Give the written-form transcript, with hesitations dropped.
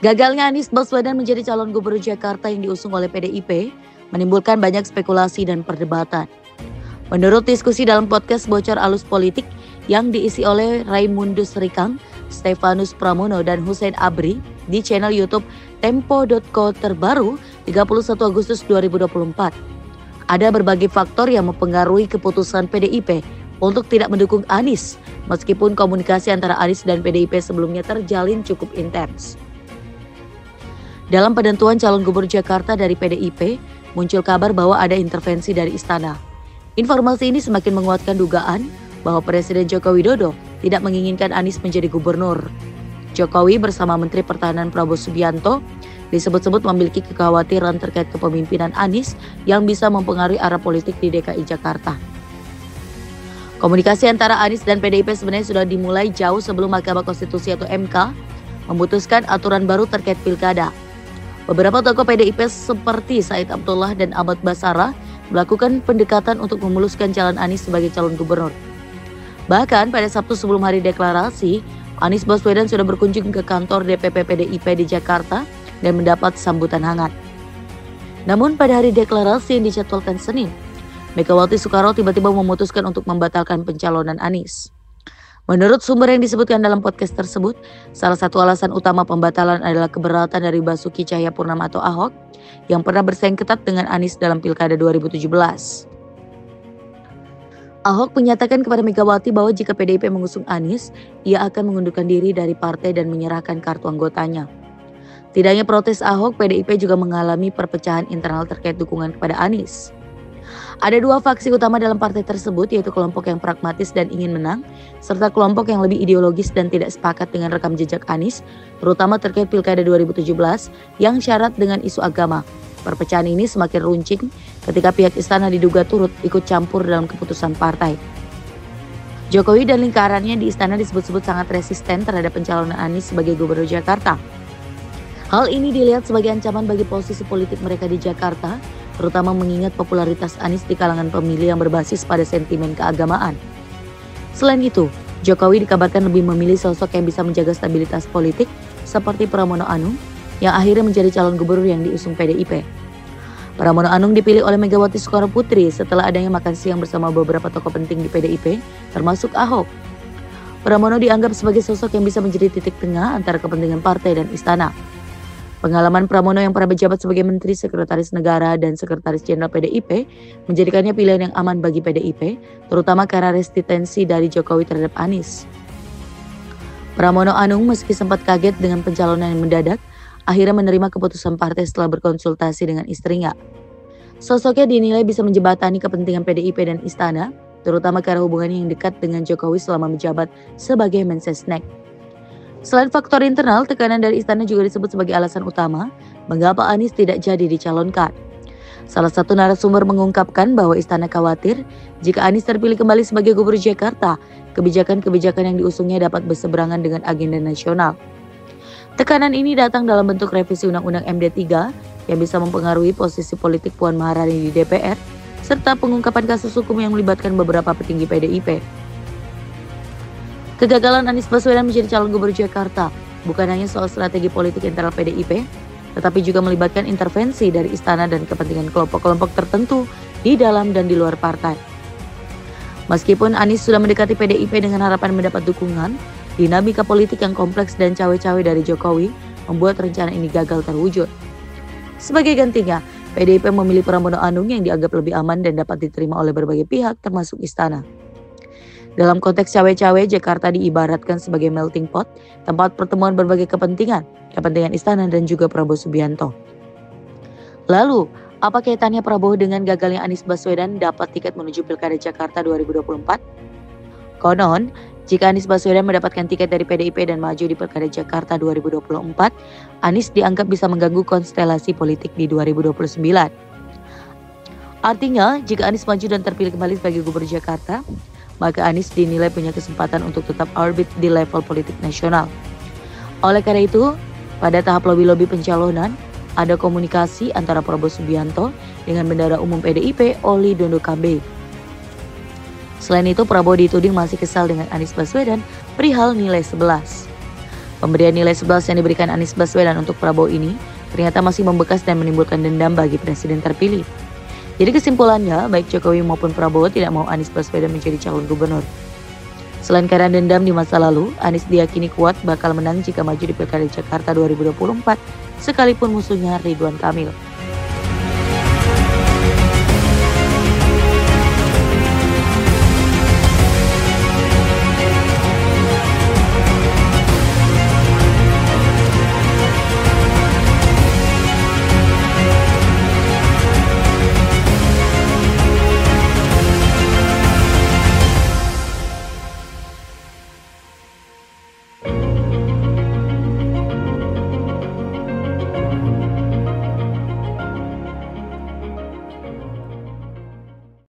Gagalnya Anies Baswedan menjadi calon gubernur Jakarta yang diusung oleh PDIP menimbulkan banyak spekulasi dan perdebatan. Menurut diskusi dalam podcast Bocor Alus Politik yang diisi oleh Raimundus Rikang, Stefanus Pramono, dan Hussein Abri di channel YouTube Tempo.co terbaru 31 Agustus 2024. Ada berbagai faktor yang mempengaruhi keputusan PDIP untuk tidak mendukung Anies, meskipun komunikasi antara Anies dan PDIP sebelumnya terjalin cukup intens. Dalam penentuan calon gubernur Jakarta dari PDIP, muncul kabar bahwa ada intervensi dari istana. Informasi ini semakin menguatkan dugaan bahwa Presiden Joko Widodo tidak menginginkan Anies menjadi gubernur. Jokowi bersama Menteri Pertahanan Prabowo Subianto disebut-sebut memiliki kekhawatiran terkait kepemimpinan Anies yang bisa mempengaruhi arah politik di DKI Jakarta. Komunikasi antara Anies dan PDIP sebenarnya sudah dimulai jauh sebelum Mahkamah Konstitusi atau MK memutuskan aturan baru terkait pilkada. Beberapa tokoh PDIP seperti Said Abdullah dan Ahmad Basarah melakukan pendekatan untuk memuluskan jalan Anies sebagai calon gubernur. Bahkan pada Sabtu sebelum hari deklarasi, Anies Baswedan sudah berkunjung ke kantor DPP PDIP di Jakarta dan mendapat sambutan hangat. Namun pada hari deklarasi yang dijadwalkan Senin, Megawati Soekarno tiba-tiba memutuskan untuk membatalkan pencalonan Anies. Menurut sumber yang disebutkan dalam podcast tersebut, salah satu alasan utama pembatalan adalah keberatan dari Basuki Cahayapurnama atau Ahok yang pernah bersaing ketat dengan Anies dalam Pilkada 2017. Ahok menyatakan kepada Megawati bahwa jika PDIP mengusung Anies, ia akan mengundurkan diri dari partai dan menyerahkan kartu anggotanya. Tidak hanya protes Ahok, PDIP juga mengalami perpecahan internal terkait dukungan kepada Anies. Ada dua faksi utama dalam partai tersebut, yaitu kelompok yang pragmatis dan ingin menang, serta kelompok yang lebih ideologis dan tidak sepakat dengan rekam jejak Anies, terutama terkait Pilkada 2017 yang syarat dengan isu agama. Perpecahan ini semakin runcing ketika pihak istana diduga turut ikut campur dalam keputusan partai. Jokowi dan lingkarannya di istana disebut-sebut sangat resisten terhadap pencalonan Anies sebagai gubernur Jakarta. Hal ini dilihat sebagai ancaman bagi posisi politik mereka di Jakarta, terutama mengingat popularitas Anies di kalangan pemilih yang berbasis pada sentimen keagamaan. Selain itu, Jokowi dikabarkan lebih memilih sosok yang bisa menjaga stabilitas politik seperti Pramono Anung yang akhirnya menjadi calon gubernur yang diusung PDIP. Pramono Anung dipilih oleh Megawati Soekarno Putri setelah adanya makan siang bersama beberapa tokoh penting di PDIP, termasuk Ahok. Pramono dianggap sebagai sosok yang bisa menjadi titik tengah antara kepentingan partai dan istana. Pengalaman Pramono yang pernah menjabat sebagai Menteri Sekretaris Negara dan Sekretaris Jenderal PDIP menjadikannya pilihan yang aman bagi PDIP, terutama karena resistensi dari Jokowi terhadap Anies. Pramono Anung meski sempat kaget dengan pencalonan yang mendadak, akhirnya menerima keputusan partai setelah berkonsultasi dengan istrinya. Sosoknya dinilai bisa menjembatani kepentingan PDIP dan istana, terutama karena hubungannya yang dekat dengan Jokowi selama menjabat sebagai Mensesnek. Selain faktor internal, tekanan dari istana juga disebut sebagai alasan utama mengapa Anies tidak jadi dicalonkan. Salah satu narasumber mengungkapkan bahwa istana khawatir jika Anies terpilih kembali sebagai gubernur Jakarta, kebijakan-kebijakan yang diusungnya dapat berseberangan dengan agenda nasional. Tekanan ini datang dalam bentuk revisi Undang-Undang MD3 yang bisa mempengaruhi posisi politik Puan Maharani di DPR, serta pengungkapan kasus hukum yang melibatkan beberapa petinggi PDIP. Kegagalan Anies Baswedan menjadi calon gubernur Jakarta bukan hanya soal strategi politik internal PDIP, tetapi juga melibatkan intervensi dari istana dan kepentingan kelompok-kelompok tertentu di dalam dan di luar partai. Meskipun Anies sudah mendekati PDIP dengan harapan mendapat dukungan, dinamika politik yang kompleks dan cawe-cawe dari Jokowi membuat rencana ini gagal terwujud. Sebagai gantinya, PDIP memilih Pramono Anung yang dianggap lebih aman dan dapat diterima oleh berbagai pihak termasuk istana. Dalam konteks cawe-cawe, Jakarta diibaratkan sebagai melting pot, tempat pertemuan berbagai kepentingan istana dan juga Prabowo Subianto. Lalu, apa kaitannya Prabowo dengan gagalnya Anies Baswedan dapat tiket menuju Pilkada Jakarta 2024? Konon, jika Anies Baswedan mendapatkan tiket dari PDIP dan maju di Pilkada Jakarta 2024, Anies dianggap bisa mengganggu konstelasi politik di 2029. Artinya, jika Anies maju dan terpilih kembali sebagai gubernur Jakarta, maka Anies dinilai punya kesempatan untuk tetap orbit di level politik nasional. Oleh karena itu, pada tahap lobby-lobby pencalonan, ada komunikasi antara Prabowo Subianto dengan Bendahara Umum PDIP, Oli Dondo Kambe. Selain itu, Prabowo dituding masih kesal dengan Anies Baswedan perihal nilai 11. Pemberian nilai 11 yang diberikan Anies Baswedan untuk Prabowo ini ternyata masih membekas dan menimbulkan dendam bagi presiden terpilih. Jadi kesimpulannya, baik Jokowi maupun Prabowo tidak mau Anies Baswedan menjadi calon gubernur. Selain karena dendam di masa lalu, Anies diyakini kuat bakal menang jika maju di Pilkada Jakarta 2024, sekalipun musuhnya Ridwan Kamil.